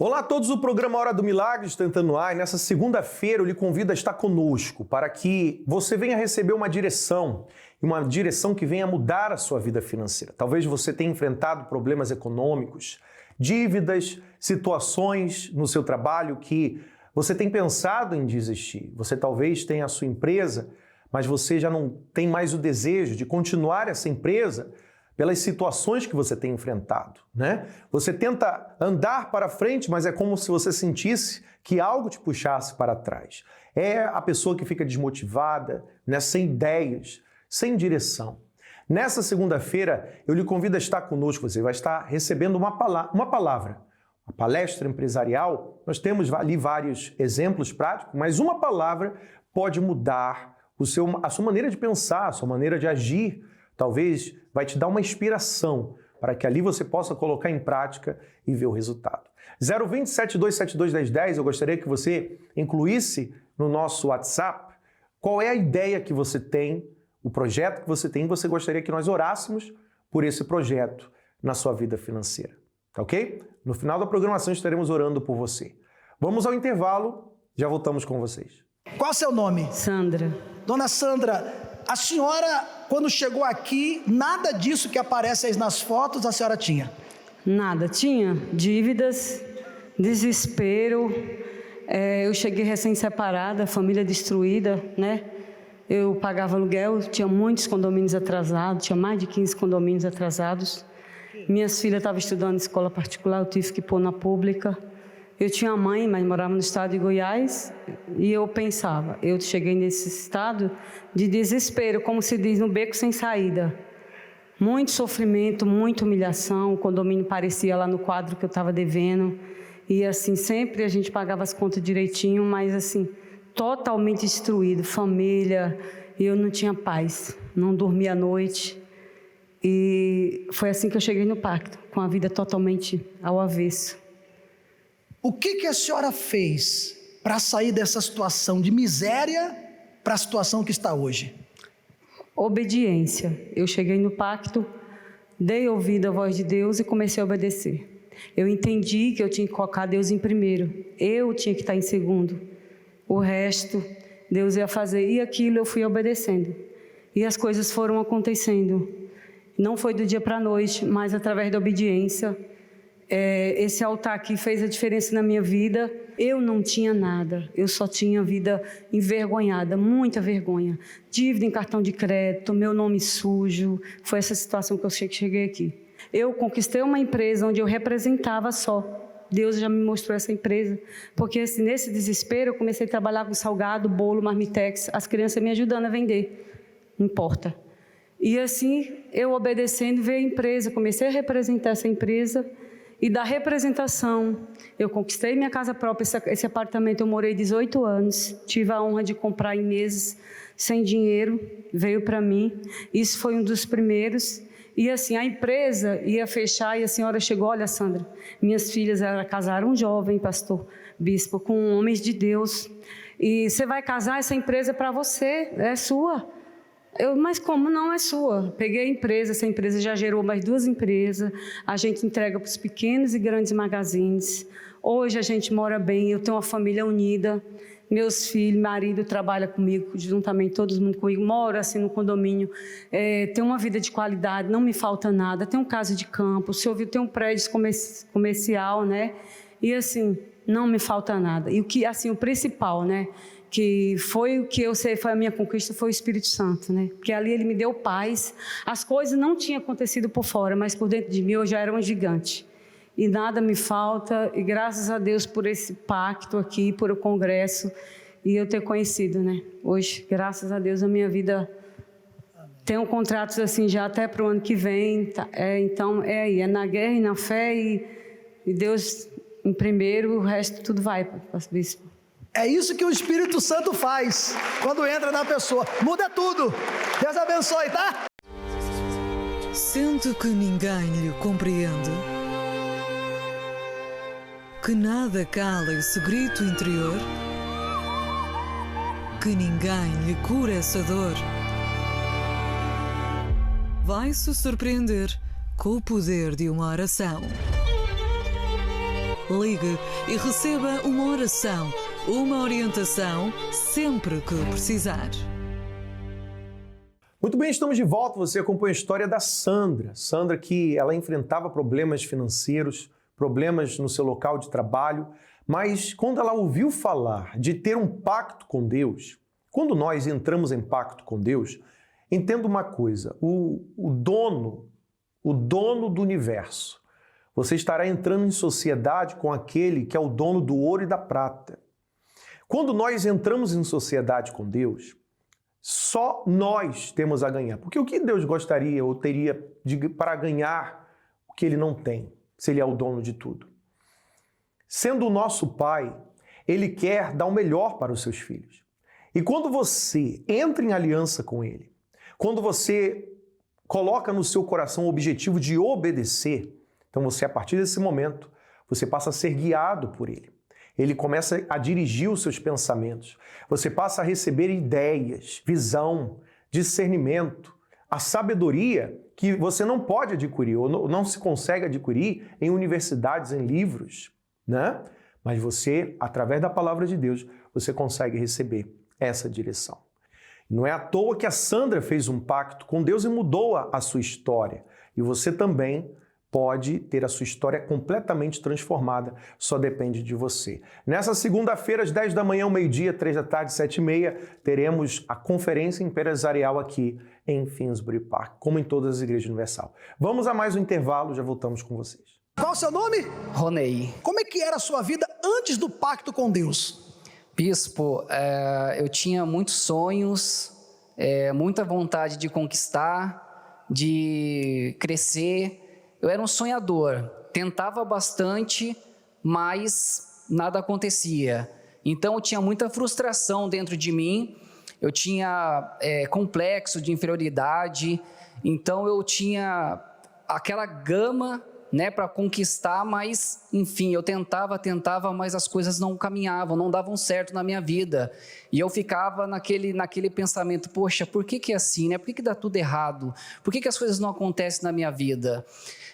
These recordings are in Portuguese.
Olá a todos, o programa Hora do Milagre está entrando no ar e nessa segunda-feira eu lhe convido a estar conosco para que você venha receber uma direção que venha mudar a sua vida financeira. Talvez você tenha enfrentado problemas econômicos, dívidas, situações no seu trabalho que você tem pensado em desistir. Você talvez tenha a sua empresa, mas você já não tem mais o desejo de continuar essa empresa pelas situações que você tem enfrentado, né? Você tenta andar para frente, mas é como se você sentisse que algo te puxasse para trás. É a pessoa que fica desmotivada, né? Sem ideias, sem direção. Nessa segunda-feira, eu lhe convido a estar conosco. Você vai estar recebendo uma palavra. A palestra empresarial, nós temos ali vários exemplos práticos, mas uma palavra pode mudar a sua maneira de pensar, a sua maneira de agir. Talvez vai te dar uma inspiração para que ali você possa colocar em prática e ver o resultado. 020-7272-1010, eu gostaria que você incluísse no nosso WhatsApp qual é a ideia que você tem, o projeto que você tem, e você gostaria que nós orássemos por esse projeto na sua vida financeira. Tá ok? No final da programação estaremos orando por você. Vamos ao intervalo, já voltamos com vocês. Qual é o seu nome? Sandra. Dona Sandra, a senhora, quando chegou aqui, nada disso que aparece aí nas fotos a senhora tinha? Nada, tinha dívidas, desespero, eu cheguei recém-separada, família destruída, né? Eu pagava aluguel, tinha muitos condomínios atrasados, tinha mais de 15 condomínios atrasados. Minhas filhas estavam estudando em escola particular, eu tive que pôr na pública. Eu tinha mãe, mas morava no estado de Goiás, e eu pensava, eu cheguei nesse estado de desespero, como se diz, no beco sem saída. Muito sofrimento, muita humilhação, o condomínio parecia lá no quadro que eu estava devendo, e assim, sempre a gente pagava as contas direitinho, mas assim, totalmente destruído, família, e eu não tinha paz, não dormia à noite, e foi assim que eu cheguei no pacto, com a vida totalmente ao avesso. O que a senhora fez para sair dessa situação de miséria para a situação que está hoje? Obediência. Eu cheguei no pacto, dei ouvido à voz de Deus e comecei a obedecer. Eu entendi que eu tinha que colocar Deus em primeiro, eu tinha que estar em segundo. O resto, Deus ia fazer, e aquilo eu fui obedecendo. E as coisas foram acontecendo. Não foi do dia para a noite, mas através da obediência. Esse altar aqui fez a diferença na minha vida. Eu não tinha nada, eu só tinha vida envergonhada, muita vergonha, dívida em cartão de crédito, meu nome sujo. Foi essa situação que eu cheguei aqui. Eu conquistei uma empresa onde eu representava só. Deus já me mostrou essa empresa, porque assim, nesse desespero eu comecei a trabalhar com salgado, bolo, marmitex, as crianças me ajudando a vender, não importa. E assim, eu obedecendo, veio a empresa, comecei a representar essa empresa. E da representação, eu conquistei minha casa própria, esse apartamento eu morei 18 anos, tive a honra de comprar em meses, sem dinheiro, veio para mim, isso foi um dos primeiros. E assim, a empresa ia fechar e a senhora chegou, olha Sandra, minhas filhas casaram jovem, pastor, bispo, com homens de Deus, e você vai casar, essa empresa é para você, é sua. Mas como não é sua? Peguei a empresa, essa empresa já gerou mais 2 empresas, a gente entrega para os pequenos e grandes magazines. Hoje a gente mora bem, eu tenho uma família unida, meus filhos, marido trabalha comigo, juntamente todos mundo comigo, moro assim no condomínio, tenho uma vida de qualidade, não me falta nada, tenho casa de campo, se ouviu, tenho um prédio comercial, né? E assim, não me falta nada. E o que, assim, o principal, né? Que foi o que eu sei, foi a minha conquista, foi o Espírito Santo, né? Porque ali ele me deu paz. As coisas não tinham acontecido por fora, mas por dentro de mim eu já era um gigante. E nada me falta, e graças a Deus por esse pacto aqui, por o congresso, e eu ter conhecido, né? Hoje, graças a Deus, a minha vida tem contratos assim já até para o ano que vem. Tá? Então, é na guerra e na fé, e Deus em primeiro, o resto tudo vai, pastor bispo. É isso que o Espírito Santo faz quando entra na pessoa. Muda tudo. Deus abençoe, tá? Sente que ninguém lhe compreende, que nada cala esse grito interior, que ninguém lhe cura essa dor. Vai se surpreender com o poder de uma oração. Ligue e receba uma oração, uma orientação, sempre que precisar. Muito bem, estamos de volta. Você acompanha a história da Sandra. Sandra que ela enfrentava problemas financeiros, problemas no seu local de trabalho, mas quando ela ouviu falar de ter um pacto com Deus, quando nós entramos em pacto com Deus, entenda uma coisa, o dono do universo, você estará entrando em sociedade com aquele que é o dono do ouro e da prata. Quando nós entramos em sociedade com Deus, só nós temos a ganhar. Porque o que Deus gostaria ou teria para ganhar o que Ele não tem, se Ele é o dono de tudo? Sendo o nosso Pai, Ele quer dar o melhor para os seus filhos. E quando você entra em aliança com Ele, quando você coloca no seu coração o objetivo de obedecer, então você, a partir desse momento, você passa a ser guiado por Ele. Ele começa a dirigir os seus pensamentos. Você passa a receber ideias, visão, discernimento, a sabedoria que você não pode adquirir ou não se consegue adquirir em universidades, em livros, né? Mas você, através da palavra de Deus, você consegue receber essa direção. Não é à toa que a Sandra fez um pacto com Deus e mudou a sua história. E você também pode ter a sua história completamente transformada, só depende de você. Nessa segunda-feira, às 10 da manhã, ao meio-dia, 3 da tarde, 7h30, teremos a conferência empresarial aqui em Finsbury Park, como em todas as igrejas universal. Vamos a mais um intervalo, já voltamos com vocês. Qual o seu nome? Ronei. Como é que era a sua vida antes do pacto com Deus? Bispo, eu tinha muitos sonhos, muita vontade de conquistar, de crescer. Eu era um sonhador, tentava bastante, mas nada acontecia. Então eu tinha muita frustração dentro de mim, eu tinha complexo de inferioridade, então eu tinha aquela gama, né, para conquistar, mas enfim, eu tentava, mas as coisas não caminhavam, não davam certo na minha vida. E eu ficava naquele pensamento, poxa, por que é assim, né? Por que dá tudo errado? Por que as coisas não acontecem na minha vida?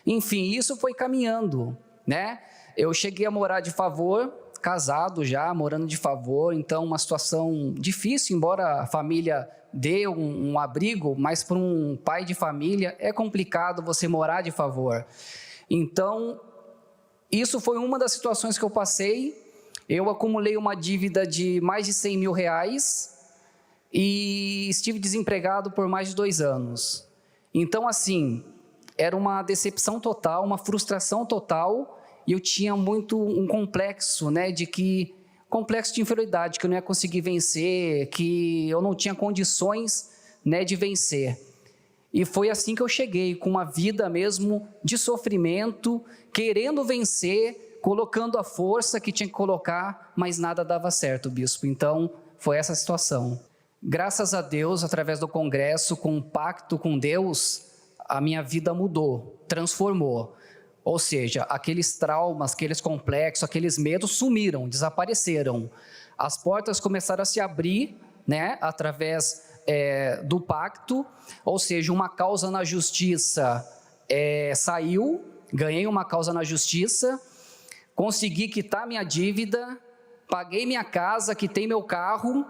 Enfim, isso foi caminhando, né? Eu cheguei a morar de favor, casado já, morando de favor, então uma situação difícil, embora a família dê um abrigo, mas para um pai de família é complicado você morar de favor. Então, isso foi uma das situações que eu passei. Eu acumulei uma dívida de mais de 100 mil reais e estive desempregado por mais de 2 anos. Então, assim, era uma decepção total, uma frustração total, e eu tinha muito um complexo, né, complexo de inferioridade, que eu não ia conseguir vencer, que eu não tinha condições, né, de vencer. E foi assim que eu cheguei, com uma vida mesmo de sofrimento, querendo vencer, colocando a força que tinha que colocar, mas nada dava certo, bispo. Então, foi essa situação. Graças a Deus, através do congresso, com um pacto com Deus, a minha vida mudou, transformou. Ou seja, aqueles traumas, aqueles complexos, aqueles medos sumiram, desapareceram. As portas começaram a se abrir, né, através do pacto, ou seja, uma causa na justiça saiu, ganhei uma causa na justiça, consegui quitar minha dívida, paguei minha casa, quitei meu carro,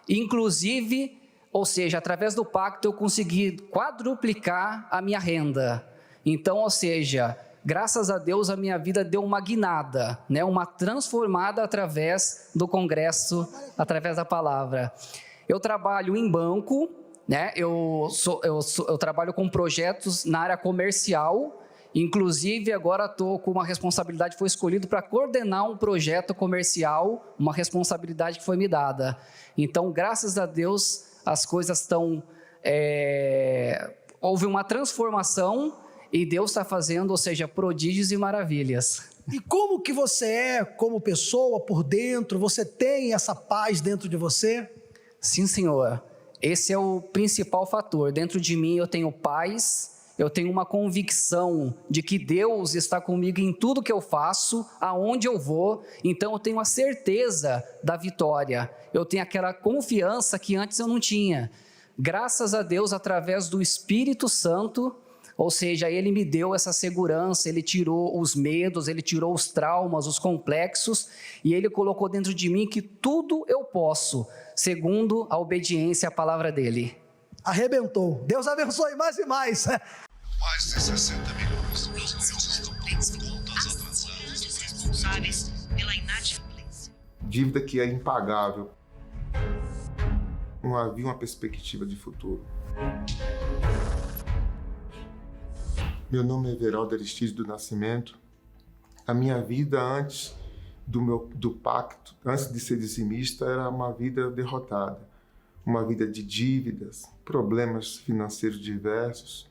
inclusive, ou seja, através do pacto eu consegui quadruplicar a minha renda. Então, ou seja, graças a Deus a minha vida deu uma guinada, né, uma transformada através do congresso, através da palavra. Eu trabalho em banco, né? Eu trabalho com projetos na área comercial, inclusive agora estou com uma responsabilidade, fui escolhido para coordenar um projeto comercial, uma responsabilidade que foi me dada. Então, graças a Deus, as coisas estão... houve uma transformação e Deus está fazendo, ou seja, prodígios e maravilhas. E como que você é como pessoa por dentro? Você tem essa paz dentro de você? Sim, Senhor. Esse é o principal fator. Dentro de mim eu tenho paz, eu tenho uma convicção de que Deus está comigo em tudo que eu faço, aonde eu vou, então eu tenho a certeza da vitória. Eu tenho aquela confiança que antes eu não tinha. Graças a Deus, através do Espírito Santo, Ou seja, ele me deu essa segurança, ele tirou os medos, ele tirou os traumas, os complexos, e ele colocou dentro de mim que tudo eu posso, segundo a obediência à palavra dele. Arrebentou. Deus abençoe mais e mais. Mais de 60 milhões de brasileiros estão pagando contas atrasadas responsáveis pela inadimplência. Dívida que é impagável. Não havia uma perspectiva de futuro. Meu nome é Everaldo Aristides do Nascimento. A minha vida antes do pacto, antes de ser dizimista, era uma vida derrotada. Uma vida de dívidas, problemas financeiros diversos.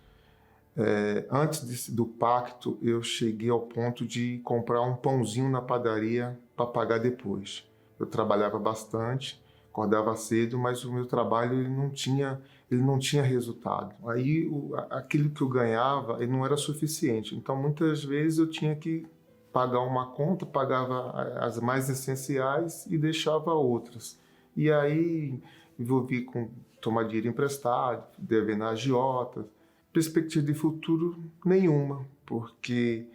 Antes do pacto, eu cheguei ao ponto de comprar um pãozinho na padaria para pagar depois. Eu trabalhava bastante, acordava cedo, mas o meu trabalho ele não tinha resultado. Aí aquilo que eu ganhava ele não era suficiente. Então muitas vezes eu tinha que pagar uma conta, pagava as mais essenciais e deixava outras. E aí envolvi com tomar dinheiro emprestado, devendo a agiotas. Perspectiva de futuro nenhuma, porque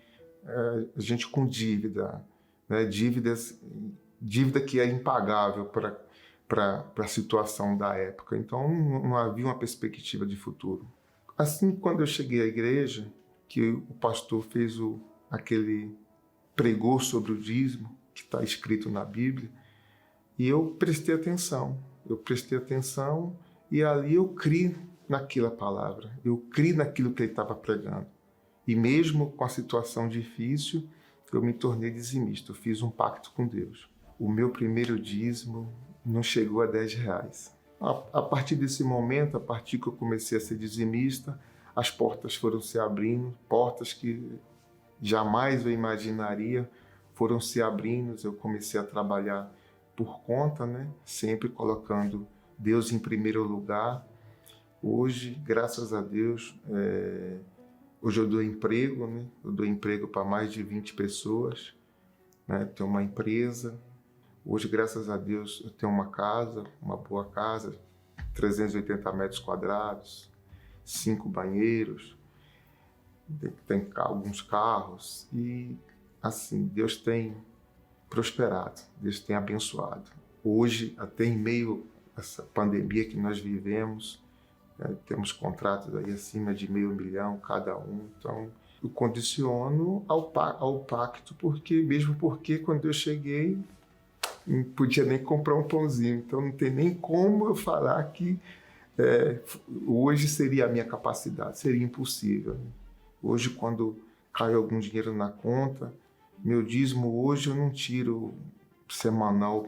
a gente com dívida, né, dívida que é impagável para a situação da época. Então não havia uma perspectiva de futuro. Assim, quando eu cheguei à igreja, que o pastor fez pregou sobre o dízimo, que está escrito na Bíblia, e eu prestei atenção. E ali eu criei naquela palavra, eu criei naquilo que ele estava pregando. E mesmo com a situação difícil, eu me tornei dizimista, eu fiz um pacto com Deus. O meu primeiro dízimo não chegou a R$10. A partir desse momento, a partir que eu comecei a ser dizimista, as portas foram se abrindo, portas que jamais eu imaginaria foram se abrindo. Eu comecei a trabalhar por conta, né? Sempre colocando Deus em primeiro lugar. Hoje, graças a Deus, hoje eu dou emprego, né? Eu dou emprego para mais de 20 pessoas, né? Tenho uma empresa. Hoje, graças a Deus, eu tenho uma casa, uma boa casa, 380 metros quadrados, 5 banheiros, tem alguns carros e, assim, Deus tem prosperado, Deus tem abençoado. Hoje, até em meio a essa pandemia que nós vivemos, temos contratos aí acima de R$500 mil cada um, então eu condiciono ao pacto, porque quando eu cheguei, não podia nem comprar um pãozinho, então não tem nem como eu falar que hoje seria a minha capacidade, seria impossível. Hoje, quando cai algum dinheiro na meu dízimo hoje eu não tiro semanal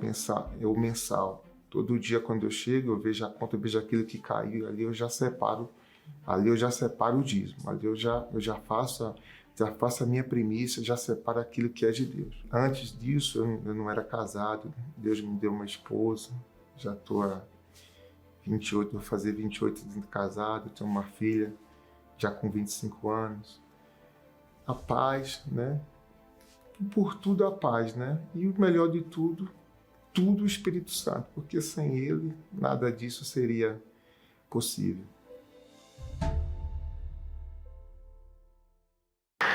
ou mensal. Todo dia quando eu chego, eu vejo a conta, eu vejo aquilo que caiu, ali eu já separo o dízimo, ali eu já faço a minha primícia, já separo aquilo que é de Deus. Antes disso, eu não era casado, Deus me deu uma esposa, já estou há 28, vou fazer 28 anos de casado, tenho uma filha já com 25 anos. A paz, né? Por tudo a paz, né? E o melhor de tudo o Espírito Santo, porque sem ele nada disso seria possível.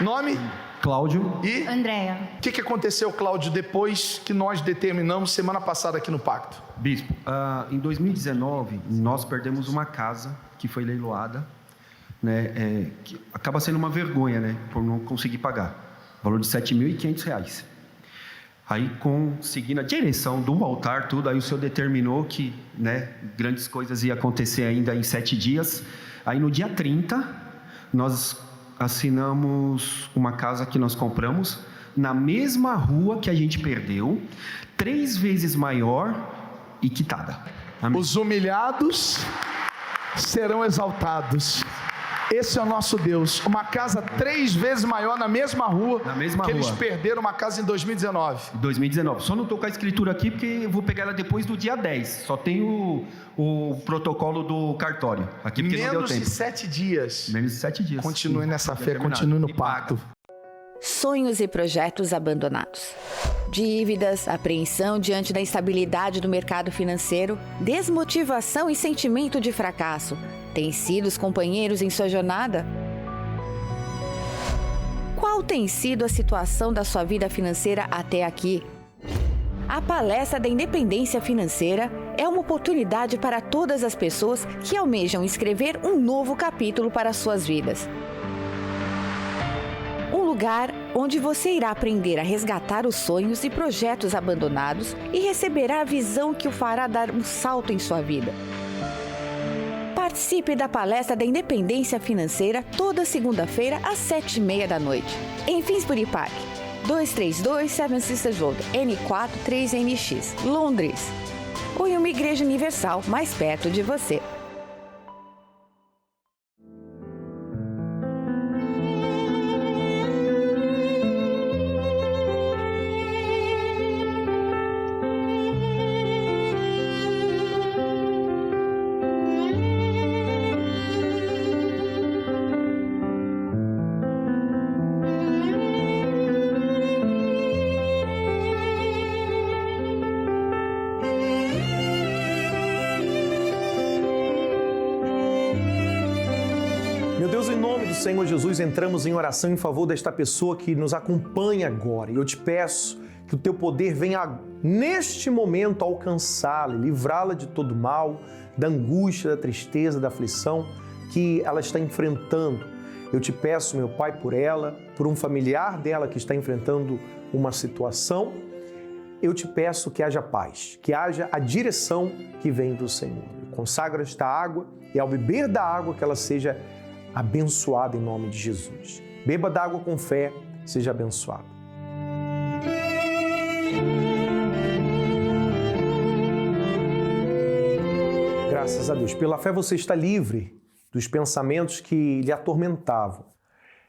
Nome? Cláudio. E? Andréa. O que aconteceu, Cláudio, depois que nós determinamos semana passada aqui no Pacto? Bispo, em 2019 nós perdemos uma casa que foi leiloada, né, que acaba sendo uma vergonha, né, por não conseguir pagar, valor de R$7.500. Aí, seguindo a direção do altar, tudo, aí o Senhor determinou que, né, grandes coisas iam acontecer ainda em 7 dias. Aí no dia 30, nós assinamos uma casa que nós compramos na mesma rua que a gente perdeu, 3 vezes maior e quitada. Amém. Os humilhados serão exaltados. Esse é o nosso Deus. Uma casa 3 vezes maior na mesma rua que eles perderam uma casa em 2019. 2019. Só não estou com a escritura aqui porque eu vou pegar ela depois do dia 10. Só tem o protocolo do cartório. Aqui porque não deu tempo. Menos de 7 dias. Menos de 7 dias. Continue nessa fé, continue no pacto. Sonhos e projetos abandonados. Dívidas, apreensão diante da instabilidade do mercado financeiro, desmotivação e sentimento de fracasso. Têm sido os companheiros em sua jornada? Qual tem sido a situação da sua vida financeira até aqui? A Palestra da Independência Financeira é uma oportunidade para todas as pessoas que almejam escrever um novo capítulo para suas vidas. Um lugar onde você irá aprender a resgatar os sonhos e projetos abandonados e receberá a visão que o fará dar um salto em sua vida. Participe da Palestra da Independência Financeira toda segunda-feira às 7h30 da noite, em Finsbury Park, 232 Seven Sisters Road, N4 3NX, Londres, ou em uma igreja universal mais perto de você. Meu Deus, em nome do Senhor Jesus, entramos em oração em favor desta pessoa que nos acompanha agora. E eu te peço que o teu poder venha neste momento alcançá-la, livrá-la de todo mal, da angústia, da tristeza, da aflição que ela está enfrentando. Eu te peço, meu Pai, por ela, por um familiar dela que está enfrentando uma situação. Eu te peço que haja paz, que haja a direção que vem do Senhor. Eu consagro esta água e ao beber da água que ela seja abençoada em nome de Jesus. Beba da água com fé, seja abençoado. Graças a Deus. Pela fé você está livre dos pensamentos que lhe atormentavam.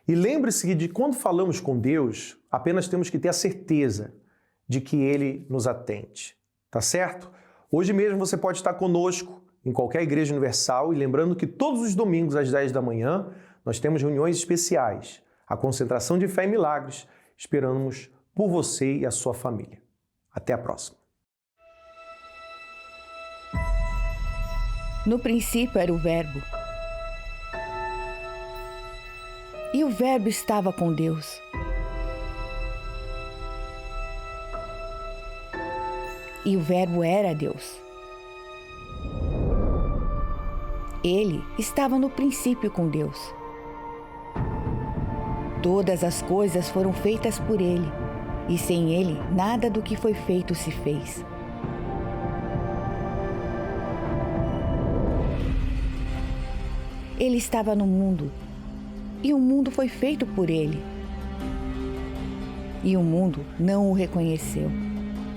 E lembre-se que de quando falamos com Deus, apenas temos que ter a certeza de que Ele nos atende. Tá certo? Hoje mesmo você pode estar conosco em qualquer igreja universal e lembrando que todos os domingos às 10 da manhã nós temos reuniões especiais, a concentração de fé e milagres. Esperamos por você e a sua família. Até a próxima. No princípio era o Verbo. E o Verbo estava com Deus. E o Verbo era Deus. Ele estava no princípio com Deus. Todas as coisas foram feitas por Ele, e sem Ele nada do que foi feito se fez. Ele estava no mundo, e o mundo foi feito por Ele. E o mundo não o reconheceu.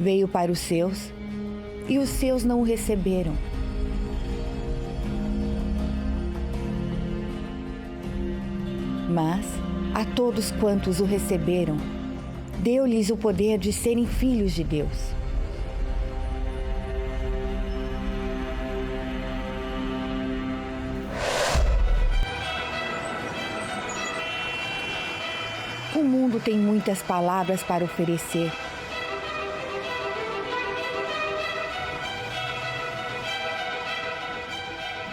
Veio para os seus, e os seus não o receberam. Mas a todos quantos o receberam, deu-lhes o poder de serem filhos de Deus. O mundo tem muitas palavras para oferecer.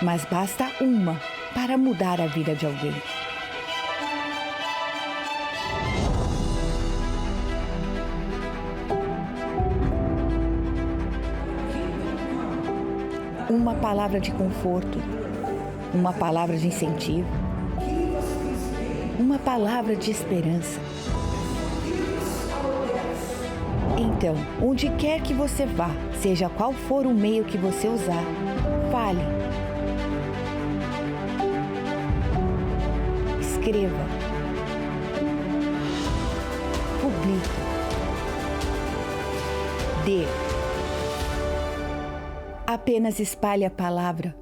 Mas basta uma para mudar a vida de alguém. Uma palavra de conforto, uma palavra de incentivo, uma palavra de esperança. Então, onde quer que você vá, seja qual for o meio que você usar, fale. Escreva. Publique. Dê. Apenas espalhe a palavra.